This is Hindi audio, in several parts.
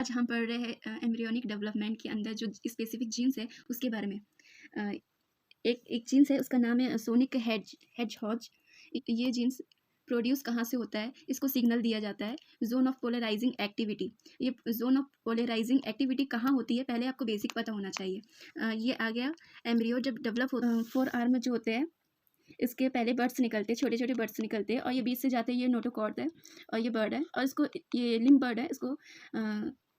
आज हम पढ़ रहे हैं एम्ब्रियोनिक डेवलपमेंट के अंदर जो स्पेसिफिक जीन्स है उसके बारे में। अ, एक एक जीन्स है, उसका नाम है सोनिक हेडजहॉग। ये जीन्स प्रोड्यूस कहाँ से होता है, इसको सिग्नल दिया जाता है जोन ऑफ पोलराइजिंग एक्टिविटी। ये जोन ऑफ पोलराइजिंग एक्टिविटी कहाँ होती है, पहले आपको बेसिक पता होना चाहिए। ये आ गया एम्ब्रियो जब डेवलप हो, 4 आर्म जो होते हैं, इसके पहले बर्ड्स निकलते हैं, छोटे छोटे बर्ड्स निकलते हैं और ये बीच से जाते हैं। ये नोटोकॉर्ड है और ये बर्ड है और इसको, ये लिम्ब बर्ड है, इसको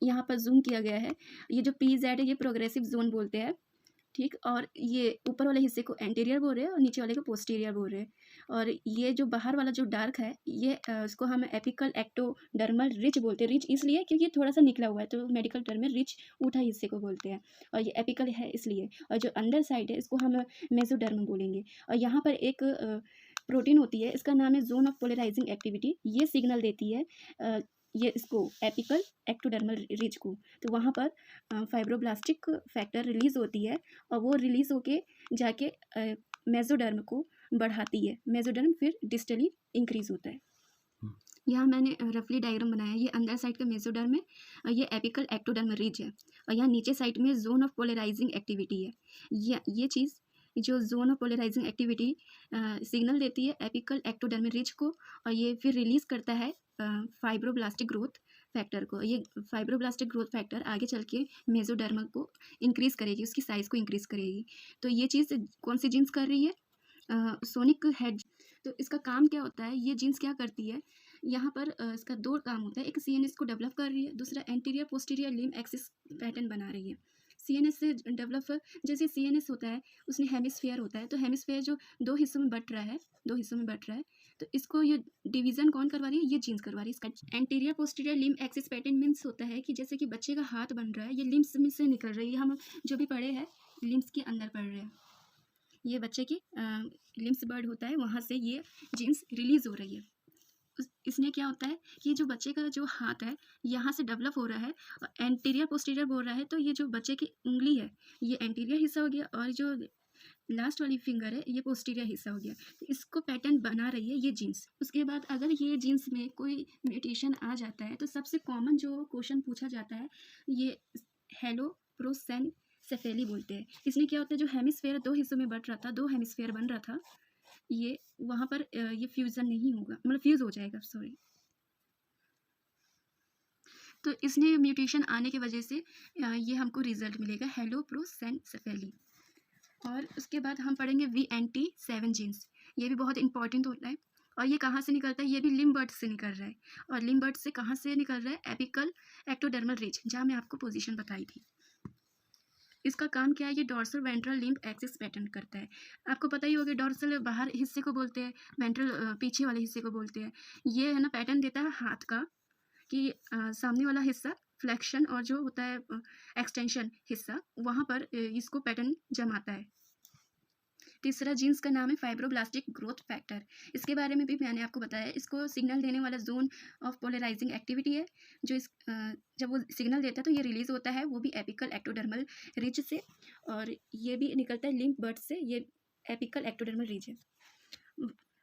यहाँ पर जूम किया गया है। ये जो PZ है ये प्रोग्रेसिव जोन बोलते हैं, ठीक। और ये ऊपर वाले हिस्से को एंटीरियर बोल रहे हैं और नीचे वाले को पोस्टीरियर बोल रहे हैं। और ये जो बाहर वाला जो डार्क है, ये इसको हम एपिकल एक्टोडर्मल रिज बोलते हैं। रिज इसलिए क्योंकि ये थोड़ा सा निकला हुआ है, तो मेडिकल टर्म में रिच ऊठा हिस्से को बोलते हैं। और ये एपिकल है इसलिए। और जो अंदर साइड है इसको हम मेसोडर्म बोलेंगे। और यहाँ पर एक प्रोटीन होती है, इसका नाम है जोन ऑफ पोलराइजिंग एक्टिविटी। ये सिग्नल देती है ये इसको एपिकल एक्टोडर्मल रिज को। तो वहाँ पर फाइब्रोब्लास्टिक फैक्टर रिलीज़ होती है और वो रिलीज़ होके जाके मेसोडर्म को बढ़ाती है। मेसोडर्म फिर डिस्टली इंक्रीज होता है। यहाँ मैंने रफली डायग्राम बनाया है। ये अंदर साइड का मेसोडर्म है और ये एपिकल एक्टोडर्मल रिज है। और यहाँ नीचे साइड में जोन ऑफ पोलराइजिंग एक्टिविटी है। ये चीज़ जो zone of polarising activity signal देती है एपिकल एक्टोडर्मल रिज को, और ये फिर रिलीज़ करता है फाइब्रोब्लास्टिक ग्रोथ फैक्टर को। ये फाइब्रोब्लास्टिक ग्रोथ फैक्टर आगे चल के मेसोडर्म को इंक्रीज़ करेगी, उसकी साइज़ को इंक्रीज़ करेगी। तो ये चीज़ कौन सी जीन्स कर रही है? Sonic head. तो इसका काम क्या होता है, ये जीन्स क्या करती है, यहाँ पर इसका 2 काम होता है। एक CNS को डेवलप कर रही है, दूसरा anterior posterior limb axis pattern बना रही है। CNS से डेवलप, जैसे CNS होता है उसमें हेमिस्फीयर होता है, तो हेमिस्फीयर जो 2 हिस्सों में बट रहा है, तो इसको ये डिवीज़न कौन करवा रही है, ये जीन्स करवा रही है। इसका anterior posterior limb axis pattern means होता है कि जैसे कि बच्चे का हाथ बन रहा है, ये लिम्ब्स में से निकल रही है। हम जो भी पढ़े हैं लिम्ब्स के अंदर पढ़ रहे हैं, ये बच्चे की लिम्स बर्ड होता है, वहाँ से ये जीन्स रिलीज़ हो रही है। इसमें क्या होता है कि जो बच्चे का जो हाथ है यहाँ से डेवलप हो रहा है और एंटीरियर पोस्टीरियर बोल रहा है, तो ये जो बच्चे की उंगली है ये एंटीरियर हिस्सा हो गया और जो लास्ट वाली फिंगर है ये पोस्टीरियर हिस्सा हो गया। तो इसको पैटर्न बना रही है ये जीन्स। उसके बाद अगर ये जीन्स में कोई म्यूटेशन आ जाता है तो सबसे कॉमन जो क्वेश्चन पूछा जाता है ये हेलोप्रोसेनसेफेली बोलते हैं। इसमें क्या होता है, जो हेमिस्फेयर 2 हिस्सों में बट रहा था, 2 हेमिस्फेयर बन रहा था, ये वहाँ पर ये फ्यूज़न नहीं होगा, मतलब फ्यूज़ हो जाएगा, सॉरी। तो इसमें म्यूटेशन आने की वजह से ये हमको रिजल्ट मिलेगा हेलोप्रोसेनसेफेली। और उसके बाद हम पढ़ेंगे VNT7 जीन्स। ये भी बहुत इंपॉर्टेंट होता है। और ये कहाँ से निकलता है, ये भी लिम्ब बर्ड से निकल रहा है। और लिम्ब बर्ड से कहाँ से निकल रहा है, एपिकल एक्टोडर्मल रिज, जहाँ मैं आपको पोजीशन बताई थी। इसका काम क्या है, ये dorsal ventral limb axis pattern करता है। आपको पता ही होगा डॉर्सल बाहर हिस्से को बोलते हैं, वेंट्रल पीछे वाले हिस्से को बोलते हैं। ये है ना पैटर्न देता है हाथ का कि सामने वाला हिस्सा फ्लेक्शन और जो होता है एक्सटेंशन हिस्सा, वहाँ पर इसको पैटर्न जमाता है। तीसरा जीन्स का नाम है फाइब्रोब्लास्टिक ग्रोथ फैक्टर। इसके बारे में भी मैंने आपको बताया, इसको सिग्नल देने वाला जोन ऑफ पोलराइजिंग एक्टिविटी है। जो जब वो सिग्नल देता है तो ये रिलीज़ होता है, वो भी एपिकल एक्टोडर्मल रिज से, और ये भी निकलता है लिम्फ बर्ड से। ये एपिकल एक्टोडर्मल रिज है।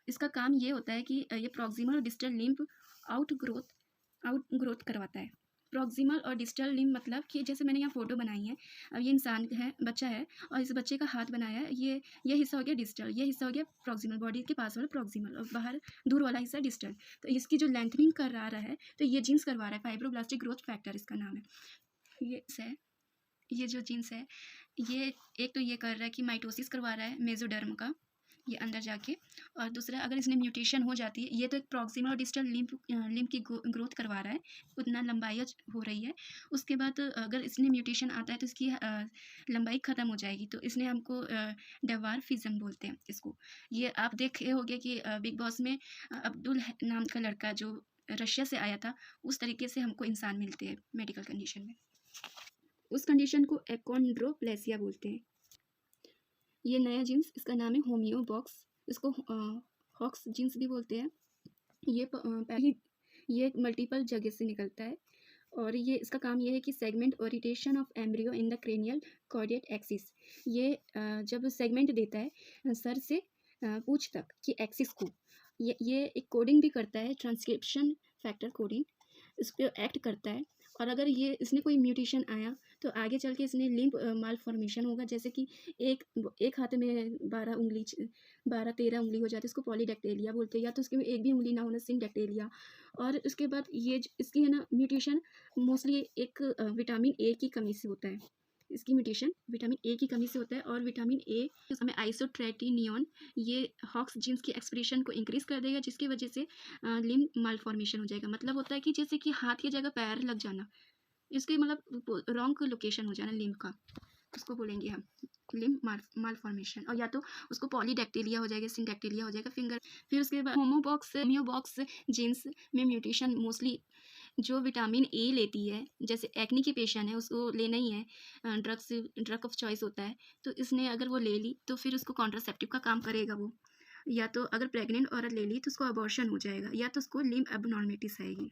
इसका काम ये होता है कि ये प्रॉक्सिमल और डिस्टल लिम्फ आउट ग्रोथ करवाता है। प्रॉक्सिमल और डिस्टल लिम्ब मतलब कि जैसे मैंने यहाँ फोटो बनाई है, अब ये इंसान है, बच्चा है, और इस बच्चे का हाथ बनाया है। ये हिस्सा हो गया डिस्टल, ये हिस्सा हो गया प्रॉक्सिमल, बॉडी के पास वाला प्रॉक्सिमल, और बाहर दूर वाला हिस्सा डिस्टल। तो इसकी जो लेंथनिंग करा रहा है, तो ये जीन्स करवा रहा है, फाइब्रोब्लास्टिक ग्रोथ फैक्टर इसका नाम है। ये जो जीन्स है, ये एक तो ये कर रहा है कि माइटोसिस करवा रहा है मेसोडर्म का, ये अंदर जाके। और दूसरा, अगर इसमें म्यूटेशन हो जाती है, ये तो एक प्रॉक्सिमल और डिस्टल लिम्फ की ग्रोथ करवा रहा है, उतना लंबाई हो रही है। उसके बाद अगर इसमें म्यूटेशन आता है तो इसकी लंबाई ख़त्म हो जाएगी, तो इसने हमको डेवार्फिज्म बोलते हैं इसको। ये आप देखे होंगे कि बिग बॉस में अब्दुल नाम का लड़का जो रशिया से आया था, उस तरीके से हमको इंसान मिलते हैं मेडिकल कंडीशन में। उस कंडीशन को एकोन्ड्रोप्लेसिया बोलते हैं। ये नया जीन्स, इसका नाम है होम्योबॉक्स, इसको हॉक्स जीन्स भी बोलते हैं। ये मल्टीपल जगह से निकलता है, और ये इसका काम ये है कि segment orientation of embryo in the cranial caudate axis. ये जब सेगमेंट देता है सर से पूंछ तक की एक्सिस को, ये एक कोडिंग भी करता है, ट्रांसक्रिप्शन फैक्टर कोडिंग इस पर एक्ट करता है। और अगर ये इसमें कोई म्यूटेशन आया तो आगे चल के इसमें लिम्फ मालफॉर्मेशन होगा, जैसे कि एक एक हाथ में 12-13 उंगली हो जाती है, इसको पॉलीडेक्टेलिया बोलते हैं, या तो उसके में एक भी उंगली ना होना सिंडेक्टेलिया। और उसके बाद ये इसकी है ना म्यूटेशन मोस्टली एक विटामिन ए की कमी से होता है। इसकी म्यूटेशन विटामिन ए की कमी से होता है, और विटामिन ए हमें आइसोट्रेटिनियन ये हॉक्स जीन्स की एक्सप्रेशन को इंक्रीज कर देगा, जिसकी वजह से लिम्ब मालफॉर्मेशन हो जाएगा। मतलब होता है कि जैसे कि हाथ की जगह पैर लग जाना, इसके मतलब रॉन्ग लोकेशन हो जाना लिम्ब का, उसको बोलेंगे हम लिम्ब मालफॉर्मेशन। और या तो उसको पॉलीडेक्टेलिया हो जाएगा, सिंडेक्टेलिया हो जाएगा फिंगर। फिर उसके बाद होम्योबॉक्स जीन्स में म्यूटेशन मोस्टली जो विटामिन ए लेती है, जैसे एक्ने की पेशेंट है उसको लेना ही है, ड्रग ऑफ चॉइस होता है, तो इसने अगर वो ले ली तो फिर उसको कॉन्ट्रासेप्टिव का काम करेगा वो। या तो अगर प्रेग्नेंट औरत ले ली तो उसको अबॉर्शन हो जाएगा, या तो उसको लिम्ब एबनॉर्मेलिटीज आएगी।